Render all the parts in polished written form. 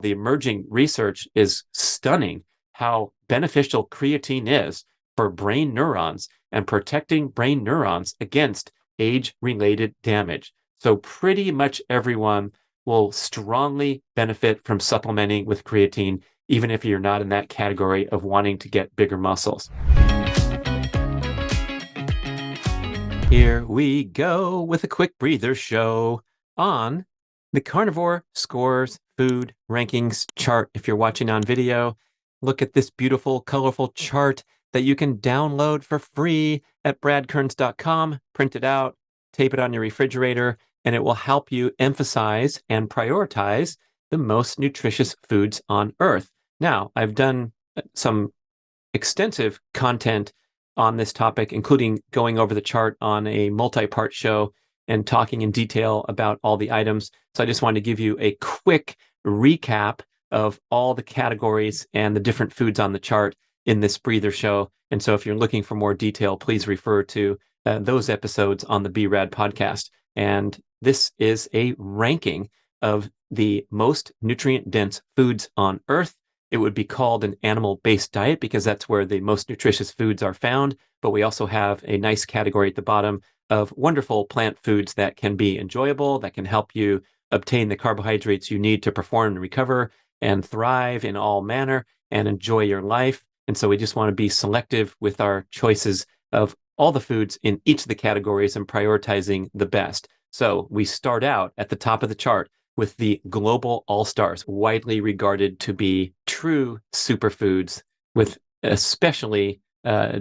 The emerging research is stunning how beneficial creatine is for brain neurons and protecting brain neurons against age-related damage. So pretty much everyone will strongly benefit from supplementing with creatine, even if you're not in that category of wanting to get bigger muscles. Here we go with a quick breather show on the Carnivore Scores food rankings chart. If you're watching on video, look at this beautiful, colorful chart that you can download for free at bradkearns.com, print it out, tape it on your refrigerator, and it will help you emphasize and prioritize the most nutritious foods on Earth. Now, I've done some extensive content on this topic, including going over the chart on a multi-part show and talking in detail about all the items. So I just wanted to give you a quick recap of all the categories and the different foods on the chart in this breather show. And so if you're looking for more detail, please refer to those episodes on the B.rad podcast. And this is a ranking of the most nutrient-dense foods on Earth. It would be called an animal-based diet because that's where the most nutritious foods are found. But we also have a nice category at the bottom of wonderful plant foods that can be enjoyable, that can help you obtain the carbohydrates you need to perform and recover and thrive in all manner and enjoy your life. And so we just want to be selective with our choices of all the foods in each of the categories and prioritizing the best. So we start out at the top of the chart with the global all-stars, widely regarded to be true superfoods with especially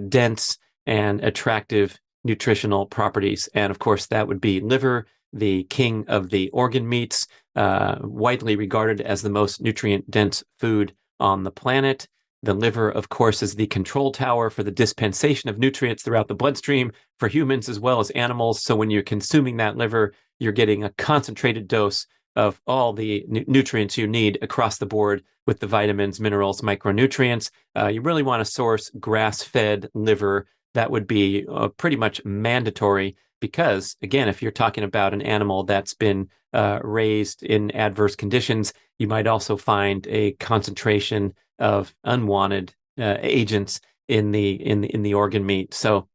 dense and attractive nutritional properties. And of course, that would be liver, the king of the organ meats, widely regarded as the most nutrient-dense food on the planet. The liver, of course, is the control tower for the dispensation of nutrients throughout the bloodstream for humans as well as animals. So when you're consuming that liver, you're getting a concentrated dose of all the nutrients you need across the board with the vitamins, minerals, micronutrients. You really want to source grass-fed liver. That would be pretty much mandatory because, again, if you're talking about an animal that's been raised in adverse conditions, you might also find a concentration of unwanted agents in the organ meat. So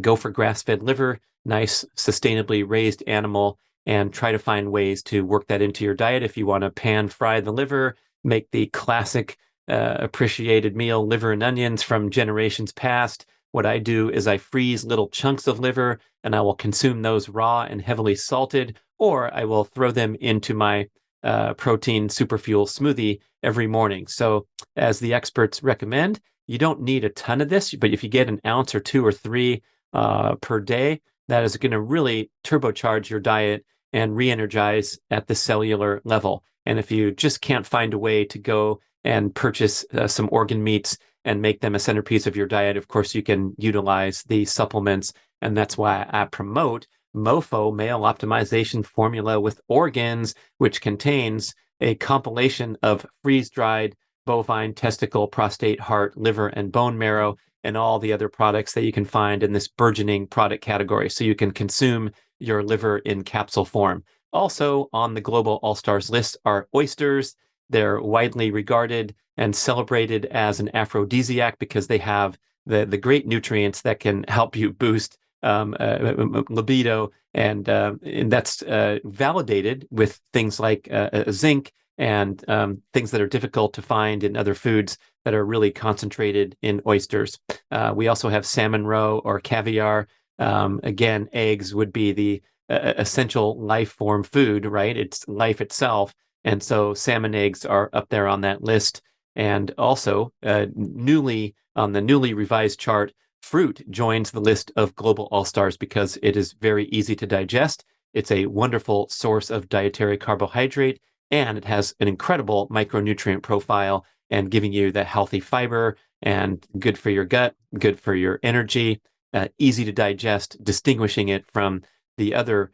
go for grass-fed liver, nice, sustainably raised animal, and try to find ways to work that into your diet. If you want to pan fry the liver, make the classic appreciated meal, liver and onions from generations past. What I do is I freeze little chunks of liver and I will consume those raw and heavily salted, or I will throw them into my protein superfuel smoothie every morning. So as the experts recommend, you don't need a ton of this, but if you get an ounce or 2 or 3 per day, that is going to really turbocharge your diet and re-energize at the cellular level. And if you just can't find a way to go and purchase some organ meats and make them a centerpiece of your diet, of course, you can utilize the supplements. And that's why I promote MOFO, Male Optimization Formula with Organs, which contains a compilation of freeze-dried bovine, testicle, prostate, heart, liver, and bone marrow, and all the other products that you can find in this burgeoning product category. So you can consume your liver in capsule form. Also on the Global All-Stars list are oysters. They're widely regarded and celebrated as an aphrodisiac because they have the great nutrients that can help you boost libido. And that's validated with things like zinc and things that are difficult to find in other foods that are really concentrated in oysters. We also have salmon roe or caviar. Again, eggs would be the essential life form food, right? It's life itself. And so salmon eggs are up there on that list. And also, newly on the newly revised chart, fruit joins the list of global all-stars because it is very easy to digest. It's a wonderful source of dietary carbohydrate, and it has an incredible micronutrient profile and giving you the healthy fiber and good for your gut, good for your energy, easy to digest, distinguishing it from the other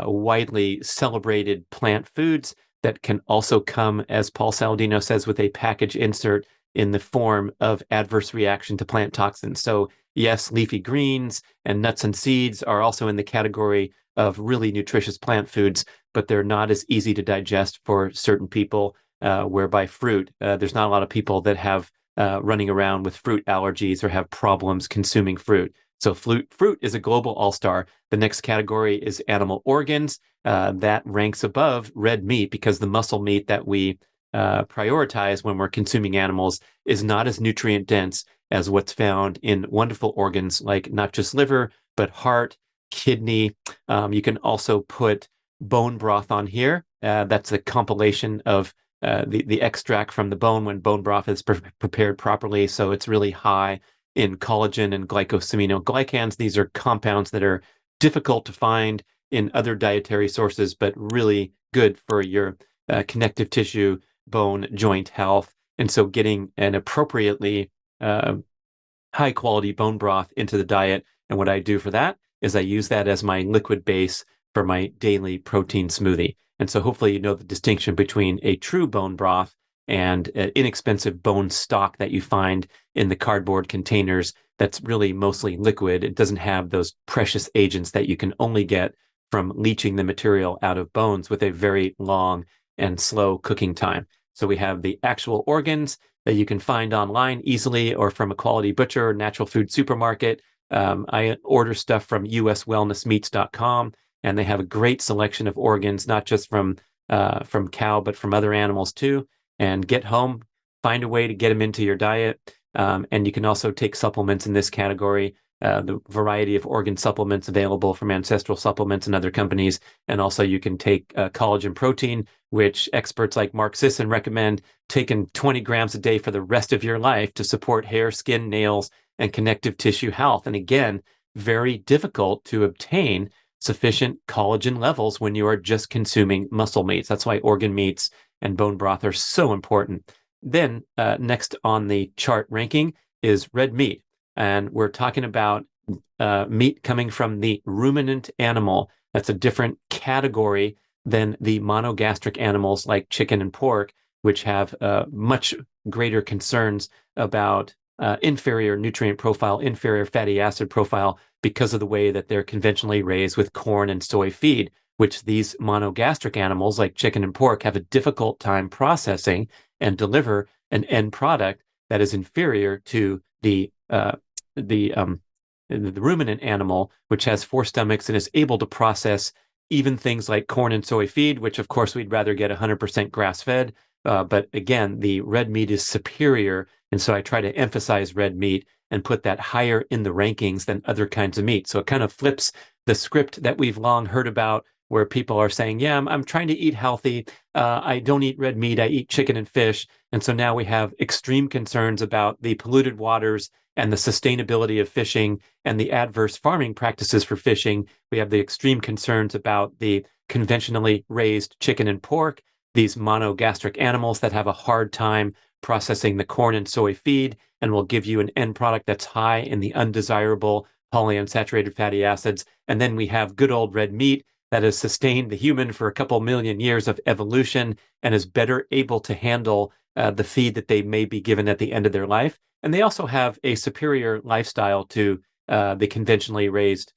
widely celebrated plant foods that can also come, as Paul Saladino says, with a package insert in the form of adverse reaction to plant toxins. So yes, leafy greens and nuts and seeds are also in the category of really nutritious plant foods, but they're not as easy to digest for certain people. whereby fruit, there's not a lot of people that have running around with fruit allergies or have problems consuming fruit. So fruit is a global all-star. The next category is animal organs. That ranks above red meat because the muscle meat that we prioritize when we're consuming animals is not as nutrient dense as what's found in wonderful organs like not just liver, but heart, kidney. You can also put bone broth on here. That's a compilation of the extract from the bone when bone broth is prepared properly. So it's really high in collagen and glycosaminoglycans. These are compounds that are difficult to find in other dietary sources, but really good for your connective tissue, bone, joint health. And so getting an appropriately high quality bone broth into the diet. And what I do for that is I use that as my liquid base for my daily protein smoothie. And so hopefully you know the distinction between a true bone broth and an inexpensive bone stock that you find in the cardboard containers that's really mostly liquid. It doesn't have those precious agents that you can only get from leaching the material out of bones with a very long and slow cooking time. So we have the actual organs that you can find online easily or from a quality butcher or natural food supermarket. I order stuff from uswellnessmeats.com, and they have a great selection of organs, not just from cow, but from other animals too. And get home, find a way to get them into your diet. And you can also take supplements in this category. The variety of organ supplements available from Ancestral Supplements and other companies. And also you can take collagen protein, which experts like Mark Sisson recommend taking 20 grams a day for the rest of your life to support hair, skin, nails, and connective tissue health. And again, very difficult to obtain sufficient collagen levels when you are just consuming muscle meats. That's why organ meats and bone broth are so important. Then next on the chart ranking is red meat. And we're talking about meat coming from the ruminant animal. That's a different category than the monogastric animals like chicken and pork, which have much greater concerns about inferior nutrient profile, inferior fatty acid profile because of the way that they're conventionally raised with corn and soy feed, which these monogastric animals like chicken and pork have a difficult time processing and deliver an end product that is inferior to the ruminant animal, which has 4 stomachs and is able to process even things like corn and soy feed, which of course we'd rather get 100% grass-fed. But again, the red meat is superior. And so I try to emphasize red meat and put that higher in the rankings than other kinds of meat. So it kind of flips the script that we've long heard about where people are saying, yeah, I'm trying to eat healthy. I don't eat red meat. I eat chicken and fish. And so now we have extreme concerns about the polluted waters and the sustainability of fishing and the adverse farming practices for fishing. We have the extreme concerns about the conventionally raised chicken and pork, these monogastric animals that have a hard time processing the corn and soy feed and will give you an end product that's high in the undesirable polyunsaturated fatty acids. And then we have good old red meat that has sustained the human for a couple million years of evolution and is better able to handle the feed that they may be given at the end of their life. And they also have a superior lifestyle to the conventionally raised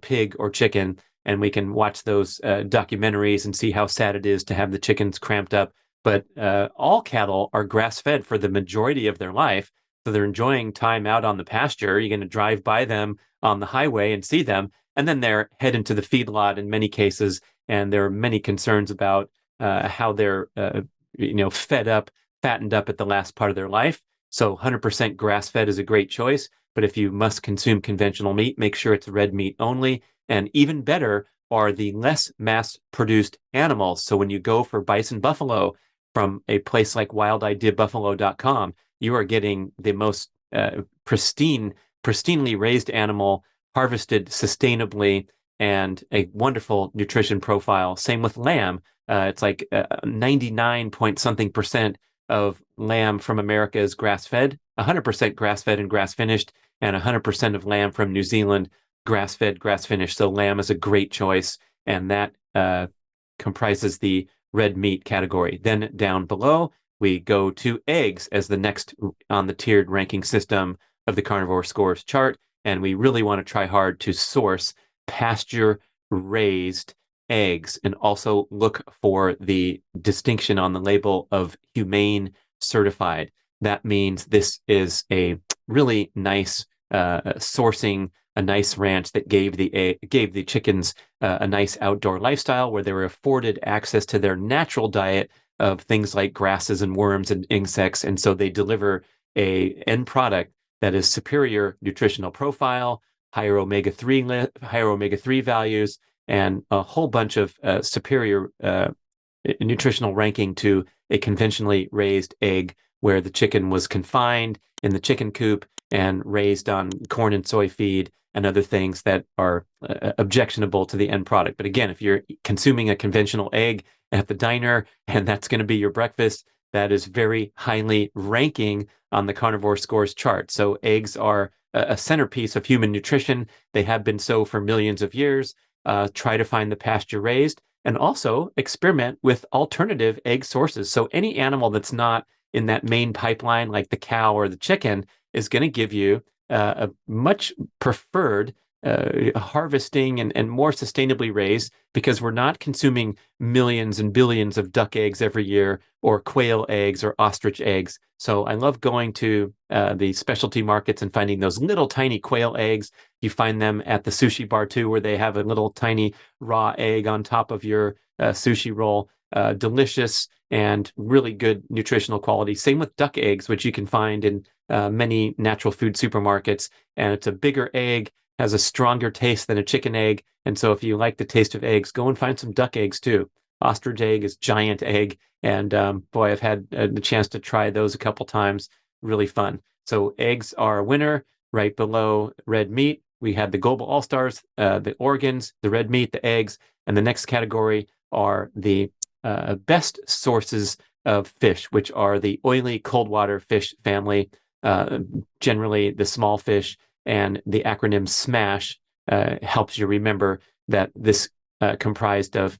pig or chicken. And we can watch those documentaries and see how sad it is to have the chickens cramped up. But all cattle are grass-fed for the majority of their life. So they're enjoying time out on the pasture. You're going to drive by them on the highway and see them. And then they're head into the feedlot in many cases. And there are many concerns about how they're fed up, fattened up at the last part of their life. So 100% grass-fed is a great choice. But if you must consume conventional meat, make sure it's red meat only. And even better are the less mass-produced animals. So when you go for bison buffalo from a place like wildideabuffalo.com, you are getting the most pristinely raised animal, harvested sustainably, and a wonderful nutrition profile. Same with lamb. It's like 99 point something percent of lamb from America is grass-fed, 100% grass-fed and grass-finished, and 100% of lamb from New Zealand grass-fed, grass-finished. So lamb is a great choice, and that comprises the red meat category. Then down below, we go to eggs as the next on the tiered ranking system of the Carnivore Scores chart, and we really want to try hard to source pasture-raised eggs and also look for the distinction on the label of humane certified. That means this is a really nice sourcing, a nice ranch that gave the chickens a nice outdoor lifestyle where they were afforded access to their natural diet of things like grasses and worms and insects, and so they deliver a end product that is superior nutritional profile, higher omega-3 values, and a whole bunch of superior nutritional ranking to a conventionally raised egg where the chicken was confined in the chicken coop and raised on corn and soy feed and other things that are objectionable to the end product. But again, if you're consuming a conventional egg at the diner and that's going to be your breakfast, that is very highly ranking on the Carnivore Scores chart. So eggs are a centerpiece of human nutrition. They have been so for millions of years. Try to find the pasture raised and also experiment with alternative egg sources. So any animal that's not in that main pipeline, like the cow or the chicken, is going to give you a much preferred harvesting and more sustainably raised, because we're not consuming millions and billions of duck eggs every year or quail eggs or ostrich eggs. So I love going to the specialty markets and finding those little tiny quail eggs. You find them at the sushi bar too, where they have a little tiny raw egg on top of your sushi roll. Delicious and really good nutritional quality. Same with duck eggs, which you can find in many natural food supermarkets. And it's a bigger egg, has a stronger taste than a chicken egg. And so if you like the taste of eggs, go and find some duck eggs too. Ostrich egg is giant egg. And boy, I've had the chance to try those a couple times. Really fun. So eggs are a winner. Right below red meat, we have the global all-stars, the organs, the red meat, the eggs. And the next category are the best sources of fish, which are the oily cold water fish family, generally the small fish, and the acronym SMASH helps you remember that this comprised of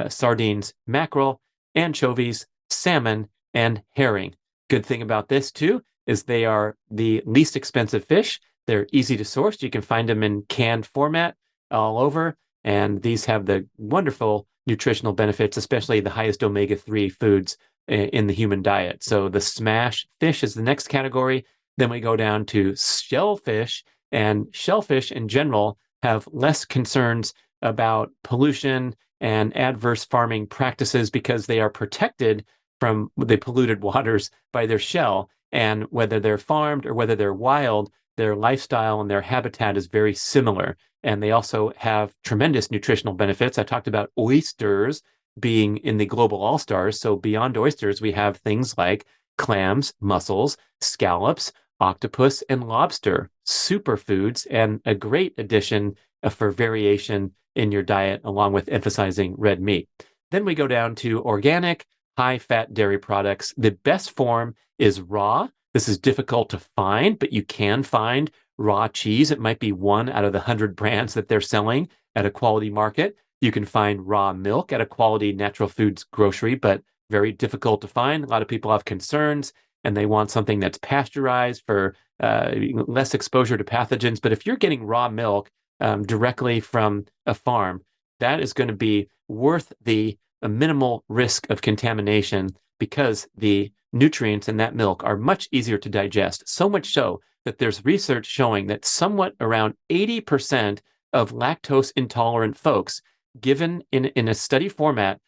sardines, mackerel, anchovies, salmon, and herring. Good thing about this too is they are the least expensive fish. They're easy to source. You can find them in canned format all over, and these have the wonderful nutritional benefits, especially the highest omega-3 foods in the human diet. So the SMASH fish is the next category. Then we go down to shellfish, and shellfish in general have less concerns about pollution and adverse farming practices because they are protected from the polluted waters by their shell. And whether they're farmed or whether they're wild, their lifestyle and their habitat is very similar. And they also have tremendous nutritional benefits. I talked about oysters being in the global all-stars. So beyond oysters, we have things like clams, mussels, scallops, octopus, and lobster, superfoods, and a great addition for variation in your diet, along with emphasizing red meat. Then we go down to organic, high-fat dairy products. The best form is raw. This is difficult to find, but you can find raw cheese. It might be one out of the 100 brands that they're selling at a quality market. You can find raw milk at a quality natural foods grocery, but very difficult to find. A lot of people have concerns and they want something that's pasteurized for less exposure to pathogens. But if you're getting raw milk directly from a farm, that is going to be worth the minimal risk of contamination because the nutrients in that milk are much easier to digest. So much so that there's research showing that somewhat around 80% of lactose intolerant folks, given in a study format,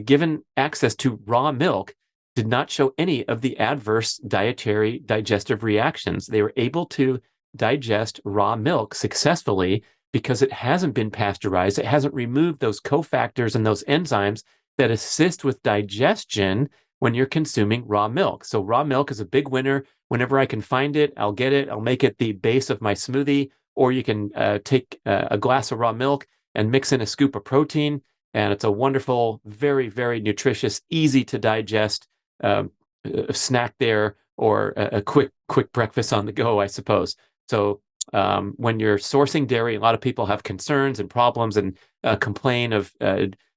given access to raw milk, did not show any of the adverse dietary digestive reactions. They were able to digest raw milk successfully because it hasn't been pasteurized. It hasn't removed those cofactors and those enzymes that assist with digestion when you're consuming raw milk. So raw milk is a big winner. Whenever I can find it, I'll get it. I'll make it the base of my smoothie, or you can take a glass of raw milk and mix in a scoop of protein. And it's a wonderful, very, very nutritious, easy to digest snack there, or a quick breakfast on the go, I suppose. So when you're sourcing dairy, a lot of people have concerns and problems and complain of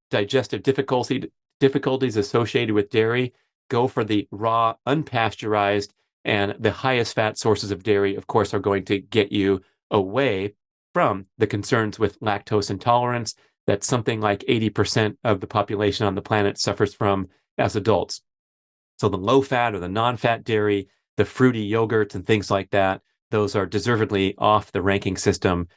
digestive difficulties associated with dairy. Go for the raw, unpasteurized, and the highest fat sources of dairy, of course, are going to get you away from the concerns with lactose intolerance. that something like 80% of the population on the planet suffers from as adults. So the low-fat or the non-fat dairy, the fruity yogurts and things like that, those are deservedly off the ranking system,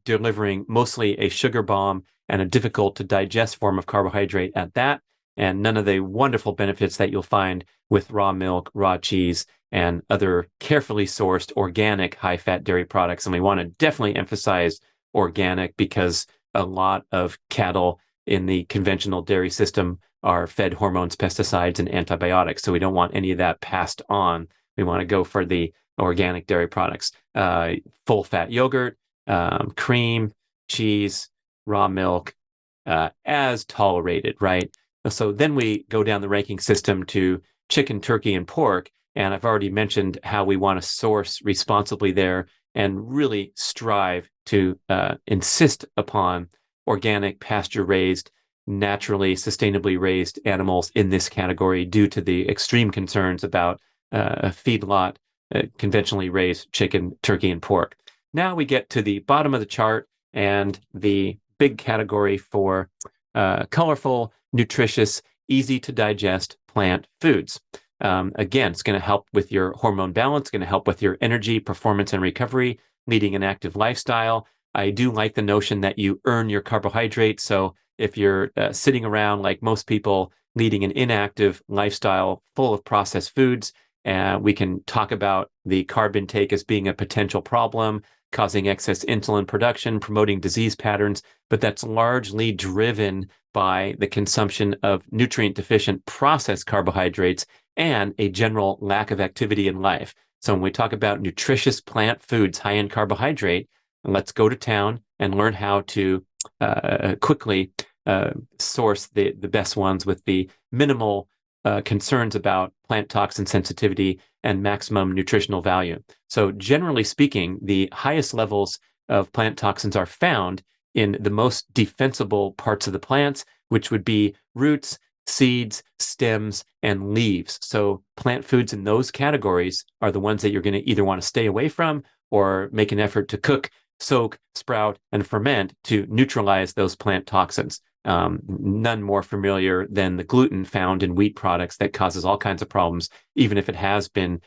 delivering mostly a sugar bomb and a difficult to digest form of carbohydrate at that, and none of the wonderful benefits that you'll find with raw milk, raw cheese, and other carefully sourced organic high-fat dairy products. And we want to definitely emphasize organic because a lot of cattle in the conventional dairy system are fed hormones, pesticides, and antibiotics. So we don't want any of that passed on. We want to go for the organic dairy products, full fat yogurt, cream, cheese, raw milk, as tolerated, right? So then we go down the ranking system to chicken, turkey, and pork. And I've already mentioned how we want to source responsibly there and really strive to insist upon organic, pasture-raised, naturally, sustainably raised animals in this category due to the extreme concerns about a feedlot, conventionally raised chicken, turkey, and pork. Now we get to the bottom of the chart and the big category for colorful, nutritious, easy to digest plant foods. Again, it's going to help with your hormone balance, going to help with your energy, performance, and recovery, leading an active lifestyle. I do like the notion that you earn your carbohydrates. So if you're sitting around like most people, leading an inactive lifestyle full of processed foods, we can talk about the carb intake as being a potential problem, causing excess insulin production, promoting disease patterns, but that's largely driven by the consumption of nutrient-deficient processed carbohydrates and a general lack of activity in life. So when we talk about nutritious plant foods high in carbohydrate, let's go to town and learn how to quickly source the best ones with the minimal concerns about plant toxin sensitivity and maximum nutritional value. So generally speaking, the highest levels of plant toxins are found in the most defensible parts of the plants, which would be roots, seeds, stems, and leaves. So plant foods in those categories are the ones that you're going to either want to stay away from or make an effort to cook, soak, sprout, and ferment to neutralize those plant toxins. None more familiar than the gluten found in wheat products that causes all kinds of problems, even if it has been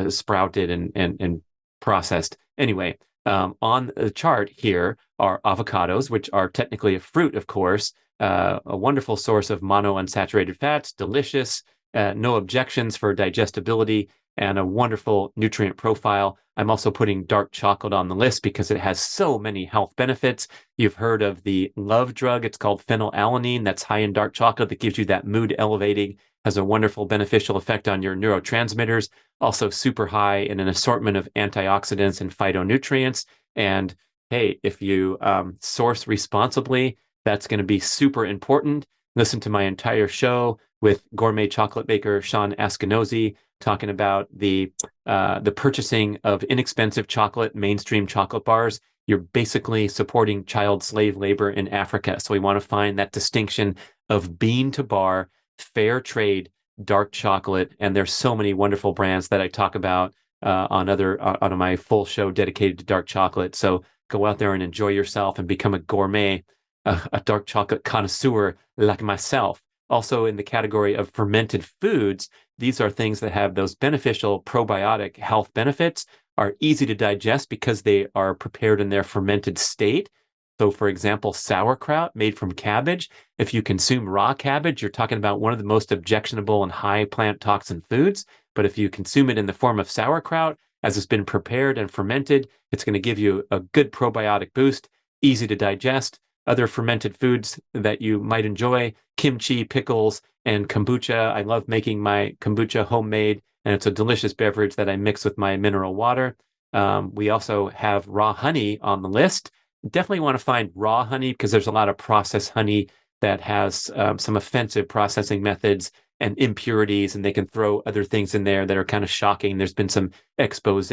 sprouted and processed. Anyway, on the chart here are avocados, which are technically a fruit, of course, a wonderful source of monounsaturated fats, delicious, no objections for digestibility, and a wonderful nutrient profile. I'm also putting dark chocolate on the list because it has so many health benefits. You've heard of the love drug. It's called phenylalanine. That's high in dark chocolate that gives you that mood elevating, has a wonderful beneficial effect on your neurotransmitters, also super high in an assortment of antioxidants and phytonutrients. And hey, if you source responsibly, that's going to be super important. Listen to my entire show with gourmet chocolate maker Sean Askinosie talking about the purchasing of inexpensive chocolate, mainstream chocolate bars. You're basically supporting child slave labor in Africa. So we want to find that distinction of bean to bar, fair trade, dark chocolate. And there's so many wonderful brands that I talk about on my full show dedicated to dark chocolate. So go out there and enjoy yourself and become a gourmet, a dark chocolate connoisseur like myself. Also in the category of fermented foods, these are things that have those beneficial probiotic health benefits, are easy to digest because they are prepared in their fermented state. So for example, sauerkraut made from cabbage, if you consume raw cabbage, you're talking about one of the most objectionable and high plant toxin foods. But if you consume it in the form of sauerkraut, as it's been prepared and fermented, it's going to give you a good probiotic boost, easy to digest. Other fermented foods that you might enjoy, kimchi, pickles, and kombucha. I love making my kombucha homemade, and it's a delicious beverage that I mix with my mineral water. We also have raw honey on the list. Definitely want to find raw honey because there's a lot of processed honey that has some offensive processing methods and impurities, and they can throw other things in there that are kind of shocking. There's been some expose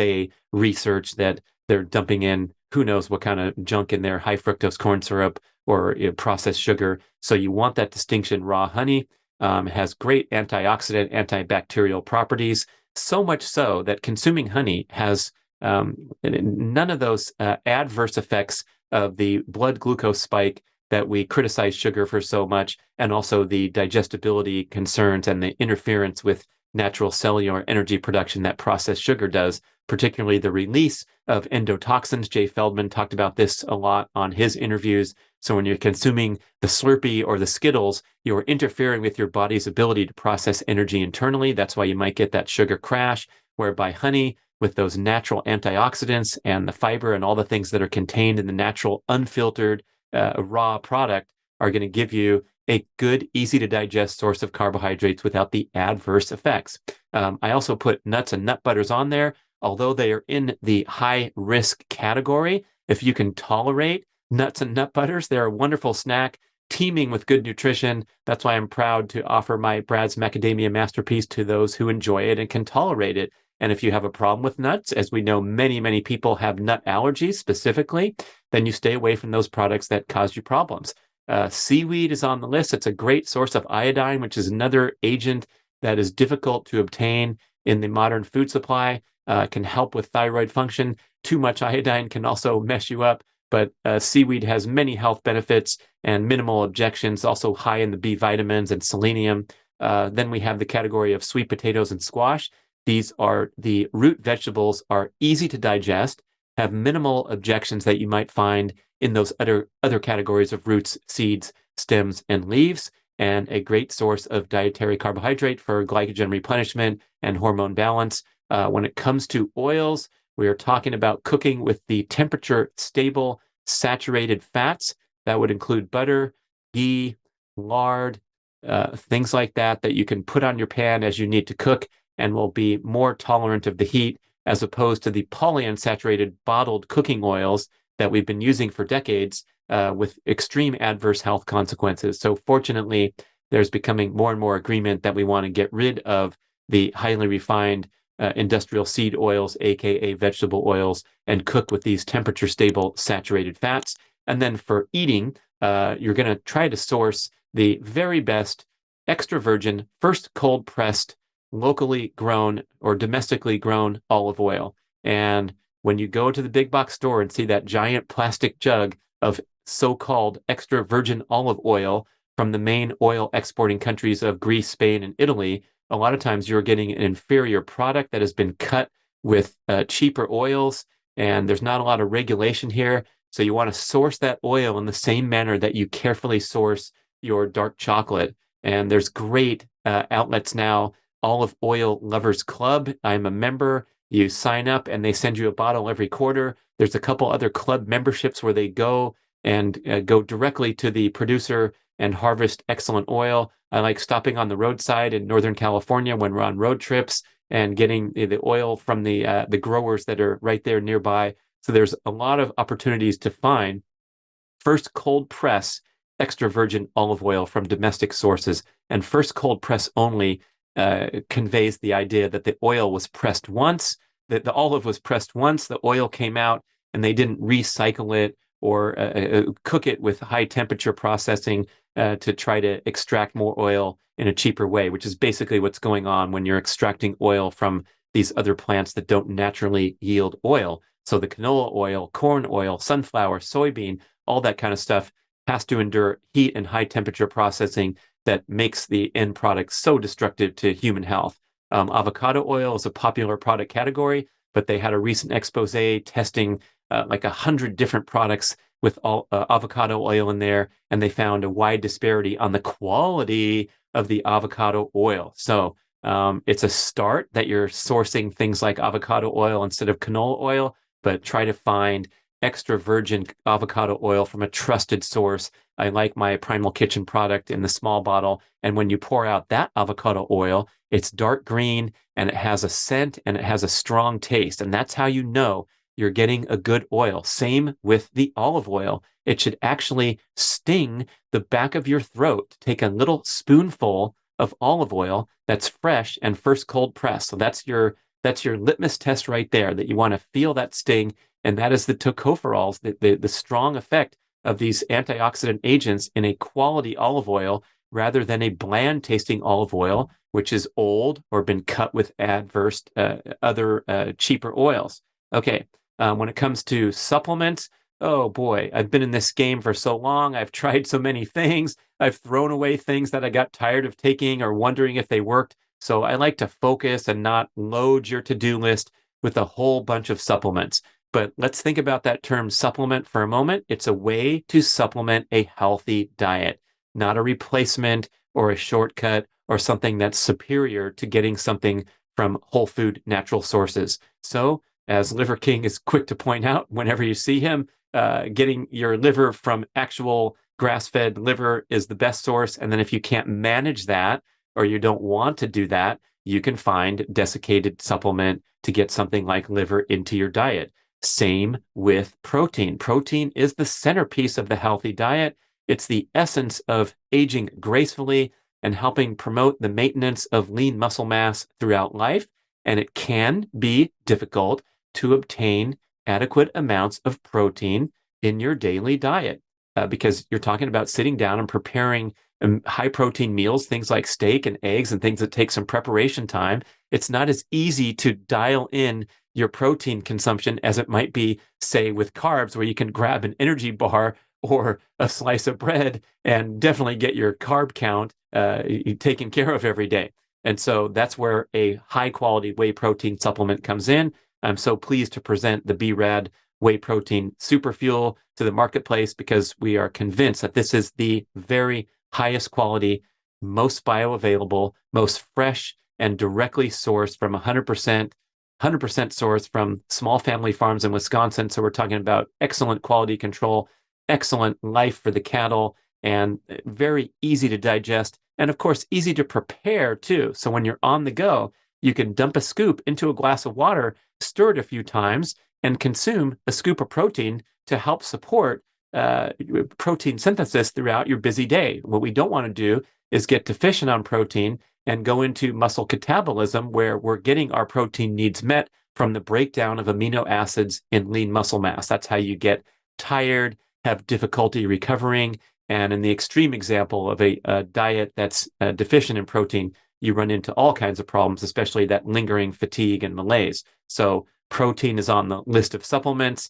research that they're dumping in who knows what kind of junk in there, high fructose corn syrup or processed sugar. So you want that distinction. Raw honey has great antioxidant, antibacterial properties, so much so that consuming honey has none of those adverse effects of the blood glucose spike that we criticize sugar for so much, and also the digestibility concerns and the interference with natural cellular energy production that processed sugar does, particularly the release of endotoxins. Jay Feldman talked about this a lot on his interviews. So when you're consuming the Slurpee or the Skittles, you're interfering with your body's ability to process energy internally. That's why you might get that sugar crash, whereby honey, with those natural antioxidants and the fiber and all the things that are contained in the natural, unfiltered, raw product, are going to give you a good, easy to digest source of carbohydrates without the adverse effects. I also put nuts and nut butters on there, although they are in the high risk category. If you can tolerate nuts and nut butters, they're a wonderful snack, teeming with good nutrition. That's why I'm proud to offer my Brad's Macadamia Masterpiece to those who enjoy it and can tolerate it. And if you have a problem with nuts, as we know, many people have nut allergies specifically, then you stay away from those products that cause you problems. Seaweed is on the list. It's a great source of iodine, which is another agent that is difficult to obtain in the modern food supply. Can help with thyroid function. Too much iodine can also mess you up, but seaweed has many health benefits and minimal objections, also high in the B vitamins and selenium. Then we have the category of sweet potatoes and squash. These are the root vegetables, are easy to digest, have minimal objections that you might find in those other categories of roots, seeds, stems, and leaves, and a great source of dietary carbohydrate for glycogen replenishment and hormone balance. When it comes to oils, we are talking about cooking with the temperature stable saturated fats. That would include butter, ghee, lard, things like that you can put on your pan as you need to cook and will be more tolerant of the heat, as opposed to the polyunsaturated bottled cooking oils that we've been using for decades with extreme adverse health consequences. So fortunately, there's becoming more and more agreement that we want to get rid of the highly refined industrial seed oils, aka vegetable oils, and cook with these temperature stable saturated fats. And then for eating, you're going to try to source the very best extra virgin, first cold pressed, locally grown or domestically grown olive oil. And when you go to the big box store and see that giant plastic jug of so-called extra virgin olive oil from the main oil exporting countries of Greece, Spain, and Italy, a lot of times you're getting an inferior product that has been cut with cheaper oils, and there's not a lot of regulation here. So you want to source that oil in the same manner that you carefully source your dark chocolate. And there's great outlets now. Olive Oil Lovers Club. I'm a member. You sign up and they send you a bottle every quarter. There's a couple other club memberships where they go and go directly to the producer and harvest excellent oil. I like stopping on the roadside in Northern California when we're on road trips and getting the oil from the growers that are right there nearby. So there's a lot of opportunities to find first cold press extra virgin olive oil from domestic sources. And first cold press only conveys the idea that the oil was pressed once, that the olive was pressed once, the oil came out, and they didn't recycle it or cook it with high temperature processing to try to extract more oil in a cheaper way, which is basically what's going on when you're extracting oil from these other plants that don't naturally yield oil. So the canola oil, corn oil, sunflower, soybean, all that kind of stuff has to endure heat and high temperature processing that makes the end product so destructive to human health. Avocado oil is a popular product category, but they had a recent expose testing like 100 different products with all avocado oil in there, and they found a wide disparity on the quality of the avocado oil. So it's a start that you're sourcing things like avocado oil instead of canola oil, but try to find extra virgin avocado oil from a trusted source. I like my Primal Kitchen product in the small bottle. And when you pour out that avocado oil, it's dark green and it has a scent and it has a strong taste. And that's how you know you're getting a good oil. Same with the olive oil. It should actually sting the back of your throat to take a little spoonful of olive oil that's fresh and first cold pressed. So that's your litmus test right there, that you want to feel that sting. And that is the tocopherols, the strong effect of these antioxidant agents in a quality olive oil rather than a bland tasting olive oil, which is old or been cut with adverse other cheaper oils. Okay, when it comes to supplements, oh boy, I've been in this game for so long. I've tried so many things. I've thrown away things that I got tired of taking or wondering if they worked. So I like to focus and not load your to-do list with a whole bunch of supplements. But let's think about that term supplement for a moment. It's a way to supplement a healthy diet, not a replacement or a shortcut or something that's superior to getting something from whole food natural sources. So, as Liver King is quick to point out, whenever you see him, getting your liver from actual grass-fed liver is the best source. And then if you can't manage that or you don't want to do that, you can find desiccated supplement to get something like liver into your diet. Same with protein. Protein is the centerpiece of the healthy diet. It's the essence of aging gracefully and helping promote the maintenance of lean muscle mass throughout life. And it can be difficult to obtain adequate amounts of protein in your daily diet because you're talking about sitting down and preparing high protein meals, things like steak and eggs and things that take some preparation time. It's not as easy to dial in your protein consumption as it might be, say, with carbs, where you can grab an energy bar or a slice of bread and definitely get your carb count taken care of every day. And so that's where a high quality whey protein supplement comes in. I'm so pleased to present the B.rad whey protein super fuel to the marketplace because we are convinced that this is the very highest quality, most bioavailable, most fresh, and directly sourced from 100% sourced from small family farms in Wisconsin. So we're talking about excellent quality control, excellent life for the cattle, and very easy to digest. And of course, easy to prepare too. So when you're on the go, you can dump a scoop into a glass of water, stir it a few times, and consume a scoop of protein to help support protein synthesis throughout your busy day. What we don't want to do is get deficient on protein and go into muscle catabolism, where we're getting our protein needs met from the breakdown of amino acids in lean muscle mass. That's how you get tired, have difficulty recovering. And in the extreme example of a diet that's deficient in protein, you run into all kinds of problems, especially that lingering fatigue and malaise. So protein is on the list of supplements,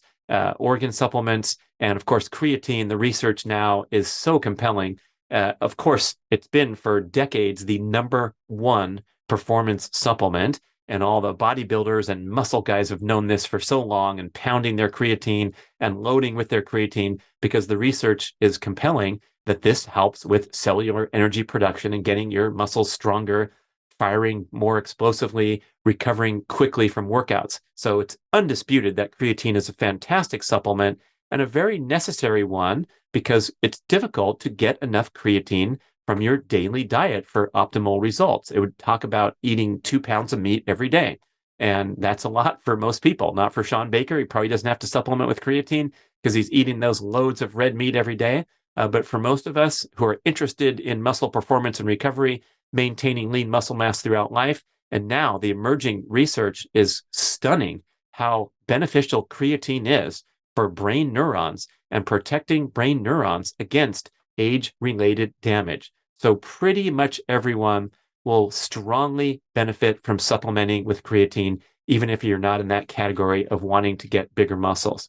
organ supplements, and of course, creatine. The research now is so compelling. Of course, it's been for decades the number one performance supplement, and all the bodybuilders and muscle guys have known this for so long and pounding their creatine and loading with their creatine because the research is compelling that this helps with cellular energy production and getting your muscles stronger, firing more explosively, recovering quickly from workouts. So it's undisputed that creatine is a fantastic supplement and a very necessary one because it's difficult to get enough creatine from your daily diet for optimal results. It would talk about eating 2 pounds of meat every day. And that's a lot for most people, not for Sean Baker. He probably doesn't have to supplement with creatine because he's eating those loads of red meat every day. But for most of us who are interested in muscle performance and recovery, maintaining lean muscle mass throughout life, and now the emerging research is stunning how beneficial creatine is for brain neurons and protecting brain neurons against age-related damage. So pretty much everyone will strongly benefit from supplementing with creatine, even if you're not in that category of wanting to get bigger muscles.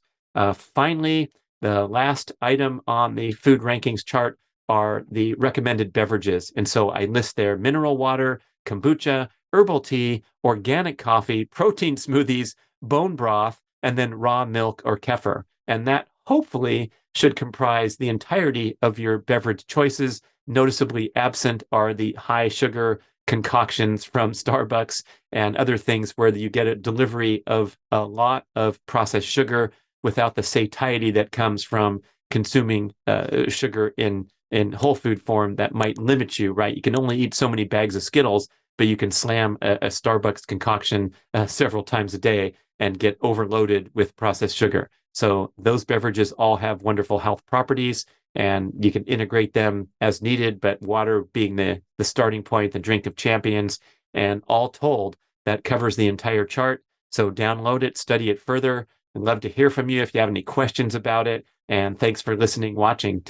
Finally, the last item on the food rankings chart are the recommended beverages. And so I list there mineral water, kombucha, herbal tea, organic coffee, protein smoothies, bone broth, and then raw milk or kefir. And that hopefully should comprise the entirety of your beverage choices. Noticeably absent are the high sugar concoctions from Starbucks and other things where you get a delivery of a lot of processed sugar without the satiety that comes from consuming sugar in whole food form that might limit you, right? You can only eat so many bags of Skittles, but you can slam a Starbucks concoction several times a day and get overloaded with processed sugar. So those beverages all have wonderful health properties, and you can integrate them as needed, but water being the starting point, the drink of champions, and all told, that covers the entire chart. So download it, study it further. I'd love to hear from you if you have any questions about it. And thanks for listening, watching.